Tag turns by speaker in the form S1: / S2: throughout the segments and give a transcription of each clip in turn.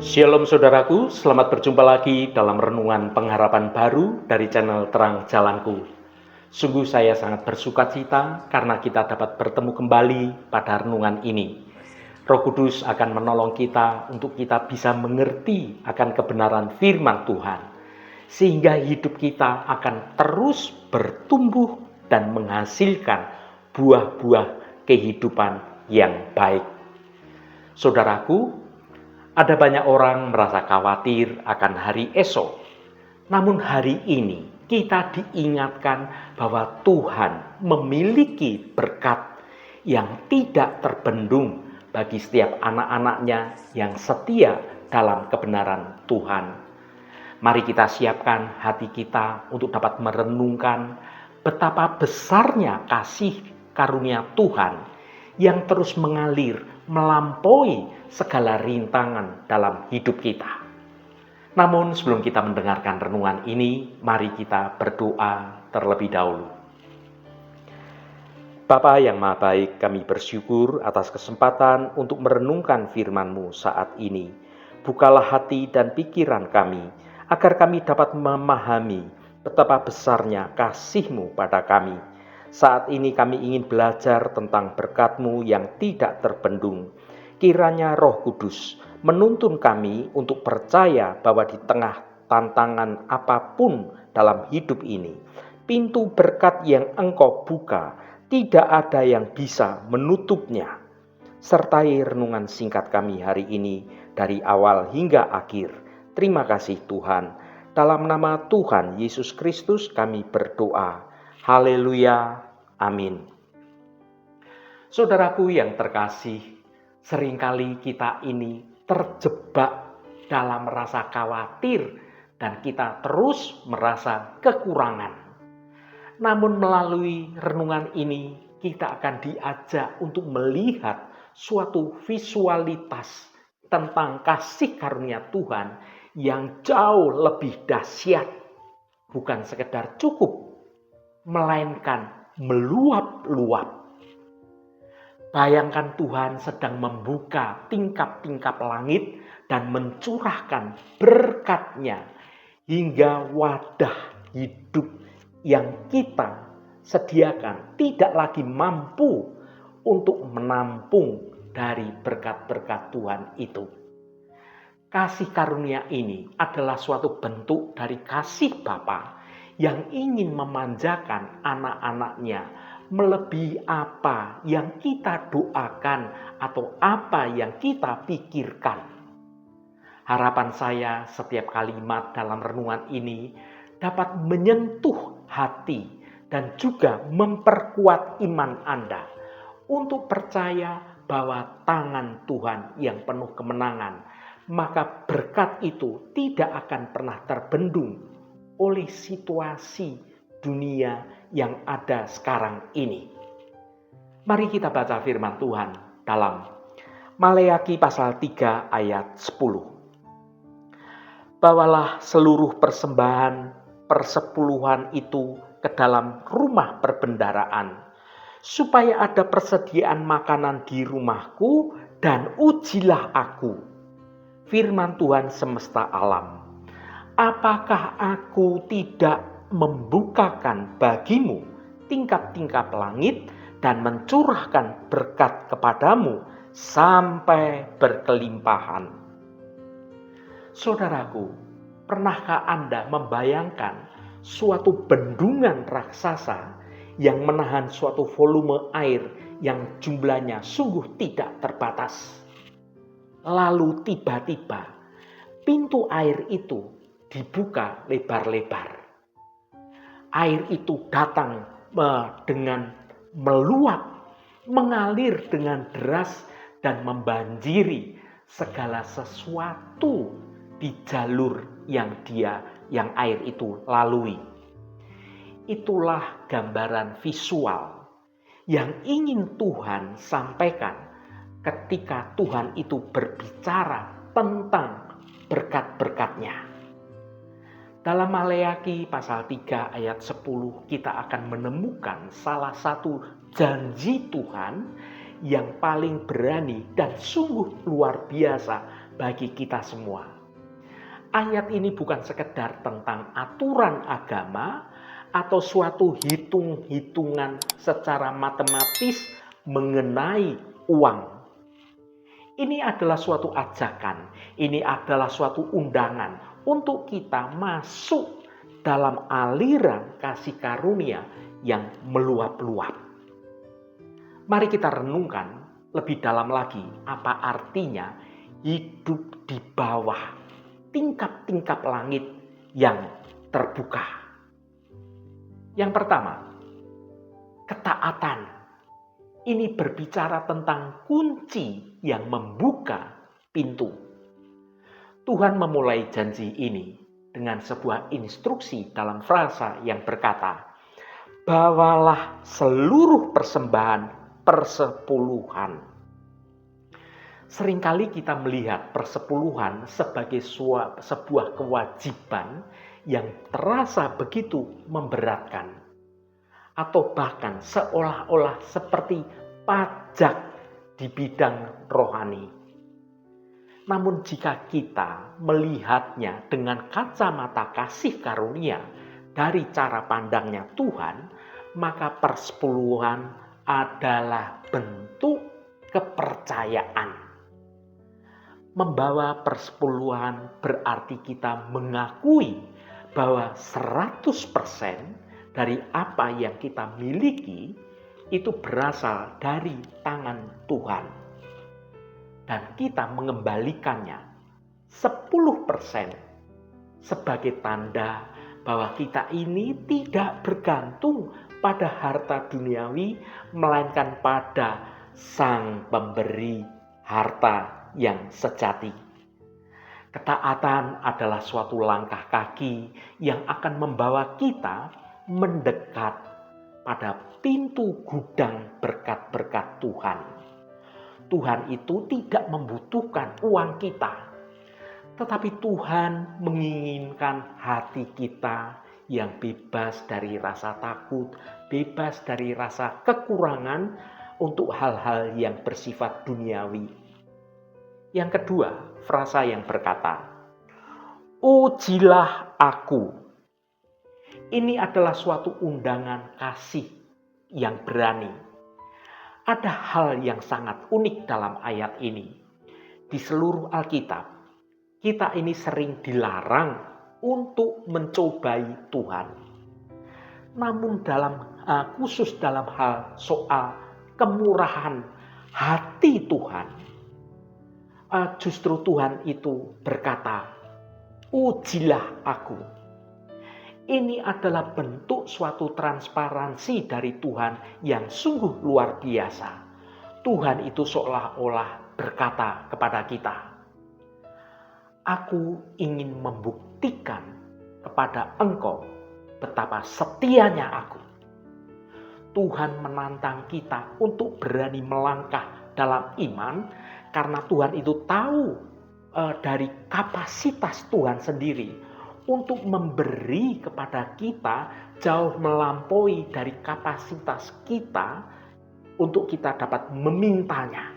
S1: Shalom saudaraku, selamat berjumpa lagi dalam renungan pengharapan baru dari channel Terang Jalanku. Sungguh saya sangat bersukacita karena kita dapat bertemu kembali pada renungan ini. Roh Kudus akan menolong kita untuk kita bisa mengerti akan kebenaran firman Tuhan, sehingga hidup kita akan terus bertumbuh dan menghasilkan buah-buah kehidupan yang baik. Saudaraku, ada banyak orang merasa khawatir akan hari esok. Namun hari ini kita diingatkan bahwa Tuhan memiliki berkat yang tidak terbendung bagi setiap anak-anaknya yang setia dalam kebenaran Tuhan. Mari kita siapkan hati kita untuk dapat merenungkan betapa besarnya kasih karunia Tuhan yang terus mengalir melampaui segala rintangan dalam hidup kita. Namun sebelum kita mendengarkan renungan ini, mari kita berdoa terlebih dahulu. Bapa yang Maha Baik, kami bersyukur atas kesempatan untuk merenungkan firman-Mu saat ini. Bukalah hati dan pikiran kami, agar kami dapat memahami betapa besarnya kasih-Mu pada kami. Saat ini kami ingin belajar tentang berkat-Mu yang tidak terbendung. Kiranya Roh Kudus menuntun kami untuk percaya bahwa di tengah tantangan apapun dalam hidup ini, pintu berkat yang Engkau buka, tidak ada yang bisa menutupnya. Sertai renungan singkat kami hari ini dari awal hingga akhir. Terima kasih Tuhan. Dalam nama Tuhan Yesus Kristus kami berdoa. Haleluya, amin. Saudaraku yang terkasih, seringkali kita ini terjebak dalam rasa khawatir dan kita terus merasa kekurangan. Namun melalui renungan ini kita akan diajak untuk melihat suatu visualitas tentang kasih karunia Tuhan yang jauh lebih dahsyat. Bukan sekedar cukup, melainkan meluap-luap. Bayangkan Tuhan sedang membuka tingkap-tingkap langit dan mencurahkan berkat-Nya hingga wadah hidup yang kita sediakan tidak lagi mampu untuk menampung dari berkat-berkat Tuhan itu. Kasih karunia ini adalah suatu bentuk dari kasih Bapa yang ingin memanjakan anak-anaknya melebihi apa yang kita doakan atau apa yang kita pikirkan. Harapan saya setiap kalimat dalam renungan ini dapat menyentuh hati dan juga memperkuat iman Anda untuk percaya bahwa tangan Tuhan yang penuh kemenangan, maka berkat itu tidak akan pernah terbendung oleh situasi dunia yang ada sekarang ini. Mari kita baca firman Tuhan dalam Maleakhi pasal 3 ayat 10. Bawalah seluruh persembahan persepuluhan itu ke dalam rumah perbendaharaan, supaya ada persediaan makanan di rumahku, dan ujilah aku, firman Tuhan semesta alam. Apakah aku tidak membukakan bagimu tingkap-tingkap langit dan mencurahkan berkat kepadamu sampai berkelimpahan? Saudaraku, pernahkah Anda membayangkan suatu bendungan raksasa yang menahan suatu volume air yang jumlahnya sungguh tidak terbatas? Lalu tiba-tiba pintu air itu dibuka lebar-lebar. Air itu datang dengan meluap, mengalir dengan deras dan membanjiri segala sesuatu di jalur yang air itu lalui. Itulah gambaran visual yang ingin Tuhan sampaikan ketika Tuhan itu berbicara tentang berkat-berkat-Nya. Dalam Maleakhi pasal 3 ayat 10 kita akan menemukan salah satu janji Tuhan yang paling berani dan sungguh luar biasa bagi kita semua. Ayat ini bukan sekedar tentang aturan agama atau suatu hitung-hitungan secara matematis mengenai uang. Ini adalah suatu ajakan, ini adalah suatu undangan untuk kita masuk dalam aliran kasih karunia yang meluap-luap. Mari kita renungkan lebih dalam lagi apa artinya hidup di bawah tingkap-tingkap langit yang terbuka. Yang pertama, ketaatan. Ini berbicara tentang kunci yang membuka pintu. Tuhan memulai janji ini dengan sebuah instruksi dalam frasa yang berkata, "Bawalah seluruh persembahan persepuluhan." Seringkali kita melihat persepuluhan sebagai sebuah kewajiban yang terasa begitu memberatkan. Atau bahkan seolah-olah seperti pajak di bidang rohani. Namun jika kita melihatnya dengan kacamata kasih karunia dari cara pandangnya Tuhan, maka persepuluhan adalah bentuk kepercayaan. Membawa persepuluhan berarti kita mengakui bahwa 100% dari apa yang kita miliki itu berasal dari tangan Tuhan. Dan kita mengembalikannya 10% sebagai tanda bahwa kita ini tidak bergantung pada harta duniawi, melainkan pada Sang Pemberi harta yang sejati. Ketaatan adalah suatu langkah kaki yang akan membawa kita mendekat pada pintu gudang berkat-berkat Tuhan. Tuhan itu tidak membutuhkan uang kita, tetapi Tuhan menginginkan hati kita yang bebas dari rasa takut, bebas dari rasa kekurangan untuk hal-hal yang bersifat duniawi. Yang kedua, frasa yang berkata, "Ujilah aku." Ini adalah suatu undangan kasih yang berani. Ada hal yang sangat unik dalam ayat ini. Di seluruh Alkitab, kita ini sering dilarang untuk mencobai Tuhan. Namun khusus dalam hal soal kemurahan hati Tuhan, justru Tuhan itu berkata, "Ujilah aku." Ini adalah bentuk suatu transparansi dari Tuhan yang sungguh luar biasa. Tuhan itu seolah-olah berkata kepada kita, "Aku ingin membuktikan kepada engkau betapa setianya aku." Tuhan menantang kita untuk berani melangkah dalam iman karena Tuhan itu tahu dari kapasitas Tuhan sendiri untuk memberi kepada kita jauh melampaui dari kapasitas kita untuk kita dapat memintanya.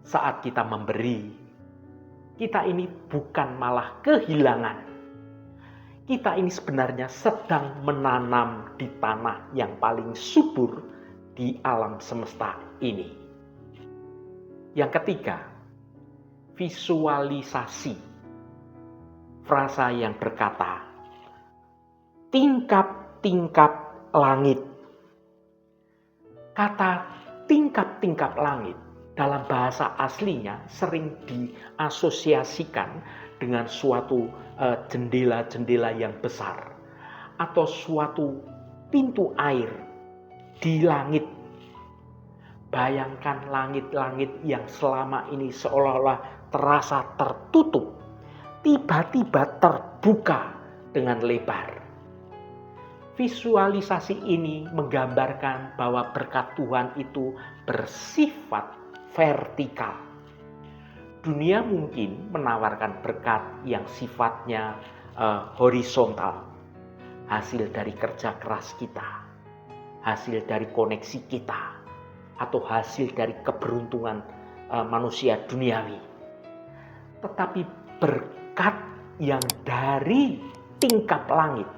S1: Saat kita memberi, kita ini bukan malah kehilangan. Kita ini sebenarnya sedang menanam di tanah yang paling subur di alam semesta ini. Yang ketiga, visualisasi. Frasa yang berkata, tingkap-tingkap langit. Kata tingkap-tingkap langit dalam bahasa aslinya sering diasosiasikan dengan suatu jendela-jendela yang besar atau suatu pintu air di langit. Bayangkan langit-langit yang selama ini seolah-olah terasa tertutup, tiba-tiba terbuka dengan lebar. Visualisasi ini menggambarkan bahwa berkat Tuhan itu bersifat vertikal. Dunia mungkin menawarkan berkat yang sifatnya horizontal, hasil dari kerja keras kita, hasil dari koneksi kita, atau hasil dari keberuntungan manusia duniawi. Tetapi berkat yang dari tingkap langit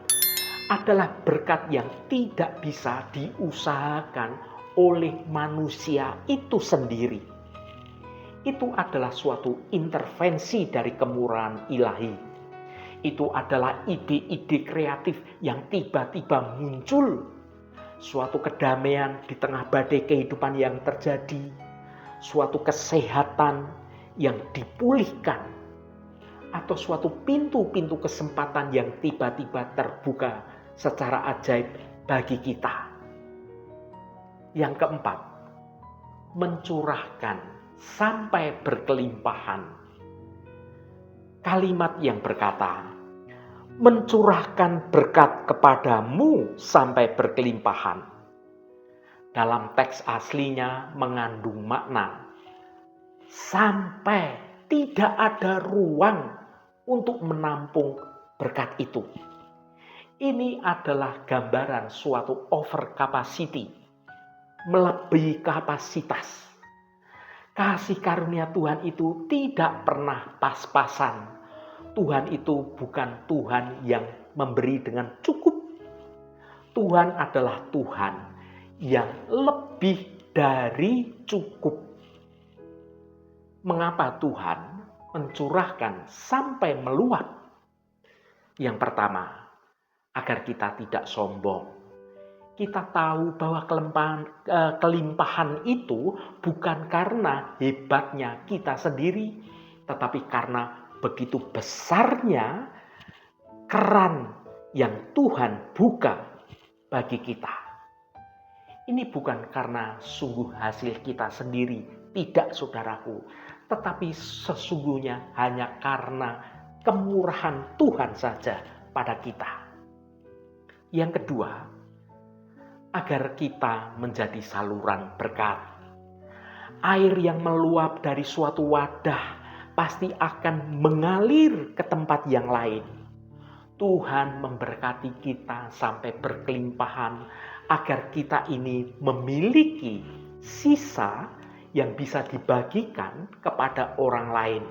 S1: adalah berkat yang tidak bisa diusahakan oleh manusia itu sendiri. Itu adalah suatu intervensi dari kemurahan ilahi. Itu adalah ide-ide kreatif yang tiba-tiba muncul. Suatu kedamaian di tengah badai kehidupan yang terjadi. Suatu kesehatan yang dipulihkan. Atau suatu pintu-pintu kesempatan yang tiba-tiba terbuka secara ajaib bagi kita. Yang keempat, mencurahkan sampai berkelimpahan. Kalimat yang berkata, mencurahkan berkat kepadamu sampai berkelimpahan. Dalam teks aslinya mengandung makna sampai tidak ada ruang untuk menampung berkat itu. Ini adalah gambaran suatu over capacity, melebihi kapasitas. Kasih karunia Tuhan itu tidak pernah pas-pasan. Tuhan itu bukan Tuhan yang memberi dengan cukup. Tuhan adalah Tuhan yang lebih dari cukup. Mengapa Tuhan mencurahkan sampai meluap? Yang pertama, agar kita tidak sombong. Kita tahu bahwa kelimpahan itu bukan karena hebatnya kita sendiri, tetapi karena begitu besarnya keran yang Tuhan buka bagi kita. Ini bukan karena sungguh hasil kita sendiri, tidak saudaraku, tetapi sesungguhnya hanya karena kemurahan Tuhan saja pada kita. Yang kedua, agar kita menjadi saluran berkat. Air yang meluap dari suatu wadah pasti akan mengalir ke tempat yang lain. Tuhan memberkati kita sampai berkelimpahan agar kita ini memiliki sisa yang bisa dibagikan kepada orang lain.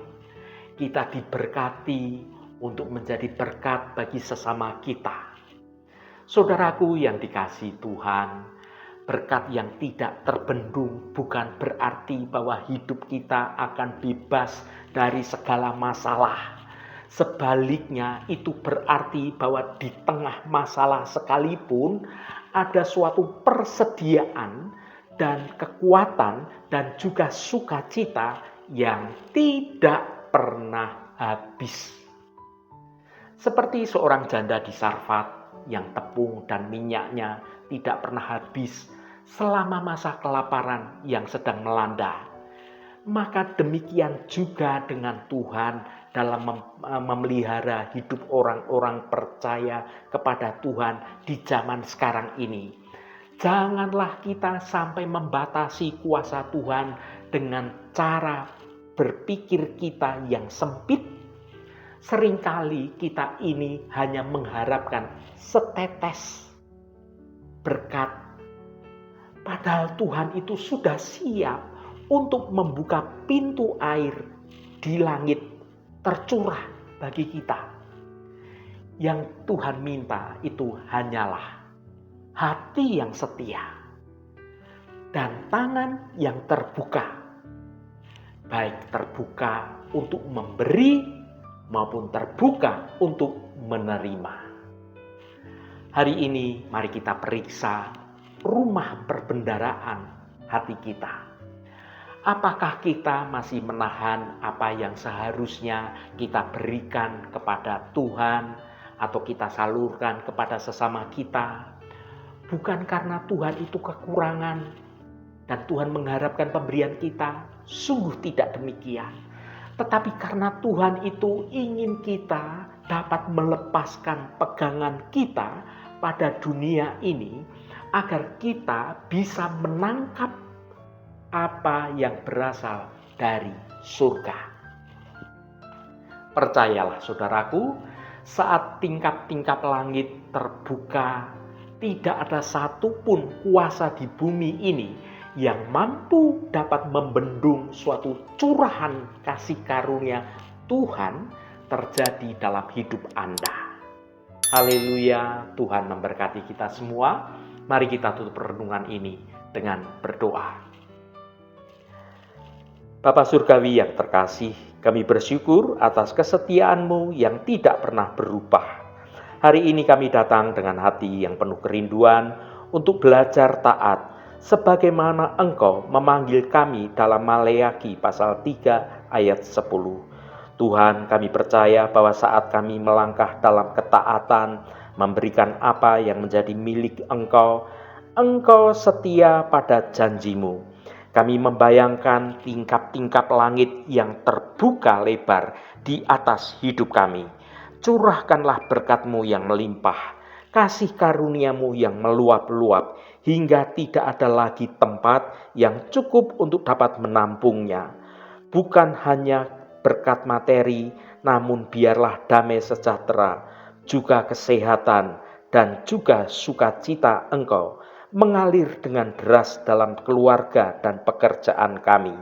S1: Kita diberkati untuk menjadi berkat bagi sesama kita. Saudaraku yang dikasihi Tuhan, berkat yang tidak terbendung bukan berarti bahwa hidup kita akan bebas dari segala masalah. Sebaliknya itu berarti bahwa di tengah masalah sekalipun ada suatu persediaan dan kekuatan dan juga sukacita yang tidak pernah habis. Seperti seorang janda di Sarfat yang tepung dan minyaknya tidak pernah habis selama masa kelaparan yang sedang melanda. Maka demikian juga dengan Tuhan dalam memelihara hidup orang-orang percaya kepada Tuhan di zaman sekarang ini. Janganlah kita sampai membatasi kuasa Tuhan dengan cara berpikir kita yang sempit. Seringkali kita ini hanya mengharapkan setetes berkat. Padahal Tuhan itu sudah siap untuk membuka pintu air di langit tercurah bagi kita. Yang Tuhan minta itu hanyalah hati yang setia dan tangan yang terbuka. Baik terbuka untuk memberi maupun terbuka untuk menerima. Hari ini mari kita periksa rumah perbendaharaan hati kita. Apakah kita masih menahan apa yang seharusnya kita berikan kepada Tuhan atau kita salurkan kepada sesama kita? Bukan karena Tuhan itu kekurangan dan Tuhan mengharapkan pemberian kita, sungguh tidak demikian. Tetapi karena Tuhan itu ingin kita dapat melepaskan pegangan kita pada dunia ini agar kita bisa menangkap apa yang berasal dari surga. Percayalah saudaraku, saat tingkap-tingkap langit terbuka, tidak ada satupun kuasa di bumi ini yang mampu dapat membendung suatu curahan kasih karunia Tuhan terjadi dalam hidup Anda. Haleluya, Tuhan memberkati kita semua. Mari kita tutup renungan ini dengan berdoa. Bapa Surgawi yang terkasih, kami bersyukur atas kesetiaan-Mu yang tidak pernah berubah. Hari ini kami datang dengan hati yang penuh kerinduan untuk belajar taat, sebagaimana Engkau memanggil kami dalam Maleakhi pasal 3 ayat 10. Tuhan, kami percaya bahwa saat kami melangkah dalam ketaatan, memberikan apa yang menjadi milik Engkau, Engkau setia pada janji-Mu. Kami membayangkan tingkap-tingkap langit yang terbuka lebar di atas hidup kami. Curahkanlah berkat-Mu yang melimpah, kasih karunia-Mu yang meluap-luap, hingga tidak ada lagi tempat yang cukup untuk dapat menampungnya. Bukan hanya berkat materi, namun biarlah damai sejahtera, juga kesehatan, dan juga sukacita Engkau mengalir dengan deras dalam keluarga dan pekerjaan kami.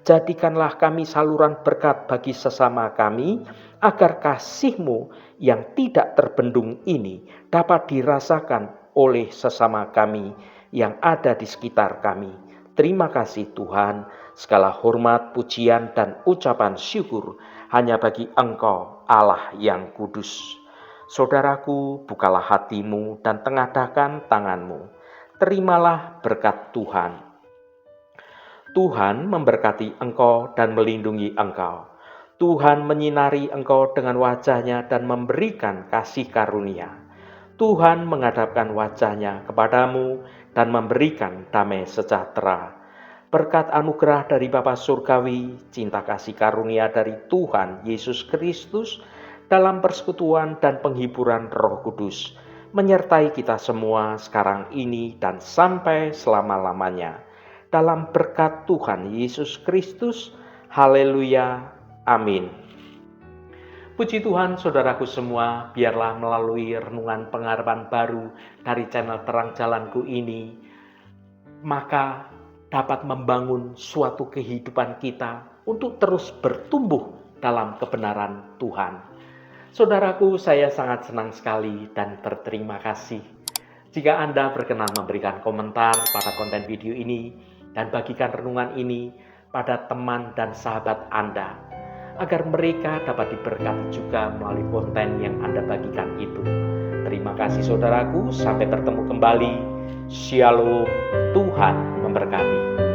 S1: Jadikanlah kami saluran berkat bagi sesama kami, agar kasih-Mu yang tidak terbendung ini dapat dirasakan oleh sesama kami yang ada di sekitar kami. Terima kasih Tuhan, segala hormat, pujian, dan ucapan syukur hanya bagi Engkau, Allah yang kudus. Saudaraku, bukalah hatimu dan tengadahkan tanganmu. Terimalah berkat Tuhan. Tuhan memberkati engkau dan melindungi engkau. Tuhan menyinari engkau dengan wajah-Nya dan memberikan kasih karunia. Tuhan menghadapkan wajah-Nya kepadamu dan memberikan damai sejahtera. Berkat anugerah dari Bapa Surgawi, cinta kasih karunia dari Tuhan Yesus Kristus, dalam persekutuan dan penghiburan Roh Kudus, menyertai kita semua sekarang ini dan sampai selama-lamanya. Dalam berkat Tuhan Yesus Kristus, haleluya, amin. Puji Tuhan, saudaraku semua, biarlah melalui renungan pengharapan baru dari channel Terang Jalanku ini, maka dapat membangun suatu kehidupan kita untuk terus bertumbuh dalam kebenaran Tuhan. Saudaraku, saya sangat senang sekali dan berterima kasih jika Anda berkenan memberikan komentar pada konten video ini dan bagikan renungan ini pada teman dan sahabat Anda, agar mereka dapat diberkati juga melalui konten yang Anda bagikan itu. Terima kasih saudaraku, sampai bertemu kembali. Shalom, Tuhan memberkati.